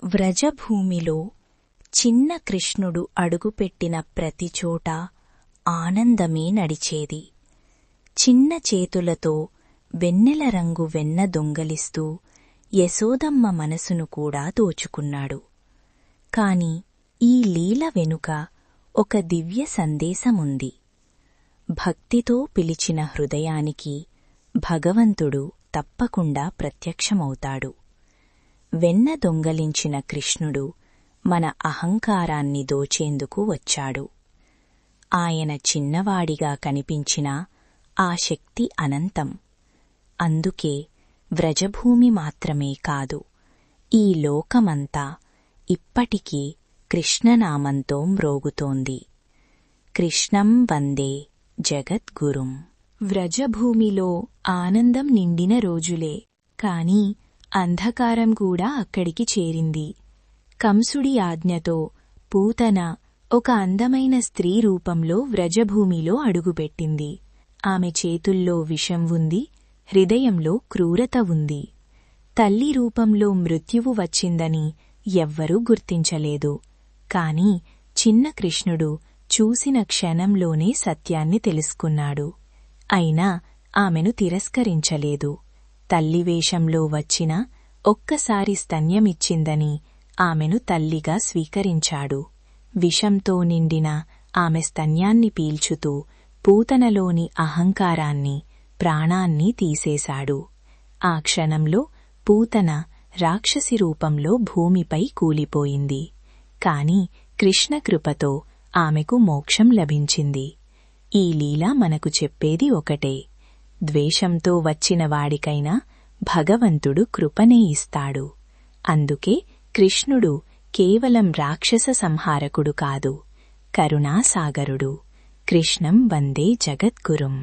వ్రజభూమిలో చిన్న కృష్ణుడు అడుగుపెట్టిన ప్రతిచోటా ఆనందమే నడిచేది. చిన్న చేతులతో వెన్నెల రంగు వెన్న దొంగలిస్తూ యశోదమ్మ మనసును కూడా దోచుకున్నాడు. కాని ఈ లీల వెనుక ఒక దివ్య సందేశముంది. భక్తితో పిలిచిన హృదయానికి భగవంతుడు తప్పకుండా ప్రత్యక్షమవుతాడు. వెన్న దొంగలించిన కృష్ణుడు మన అహంకారాన్ని దోచేందుకు వచ్చాడు. ఆయన చిన్నవాడిగా కనిపించినా ఆ శక్తి అనంతం. అందుకే వ్రజభూమి మాత్రమే కాదు, ఈ లోకమంతా ఇప్పటికీ కృష్ణనామంతో మ్రోగుతోంది. కృష్ణం వందే జగద్గురుం. వ్రజభూమిలో ఆనందం నిండిన రోజులే, కాని అంధకారం కూడా అక్కడికి చేరింది. కంసుడి ఆజ్ఞతో పూతన ఒక అందమైన స్త్రీ రూపంలో వ్రజభూమిలో అడుగుపెట్టింది. ఆమె చేతుల్లో విషం ఉంది, హృదయంలో క్రూరత ఉంది. తల్లి రూపంలో మృత్యువు వచ్చిందని ఎవ్వరూ గుర్తించలేదు. కాని చిన్న కృష్ణుడు చూసిన క్షణంలోనే సత్యాన్ని తెలుసుకున్నాడు. అయినా ఆమెను తిరస్కరించలేదు. తల్లి వేషంలో వచ్చినా ఒక్కసారి స్తన్యమిచ్చిందని ఆమెను తల్లిగా స్వీకరించాడు. విషంతో నిండిన ఆమె స్తన్యాన్ని పీల్చుతూ పూతనలోని అహంకారాన్ని, ప్రాణాన్ని తీసేశాడు. ఆ క్షణంలో పూతన రాక్షసి రూపంలో భూమిపై కూలిపోయింది. కాని కృష్ణకృపతో ఆమెకు మోక్షం లభించింది. ఈ లీల మనకు చెప్పేది ఒకటే: ద్వేషంతో వచ్చిన వాడికైనా భగవంతుడు కృపనే ఇస్తాడు. అందుకే కృష్ణుడు కేవలం రాక్షస సంహారకుడు కాదు, కరుణాసాగరుడు. కృష్ణం వందే జగద్గురుం.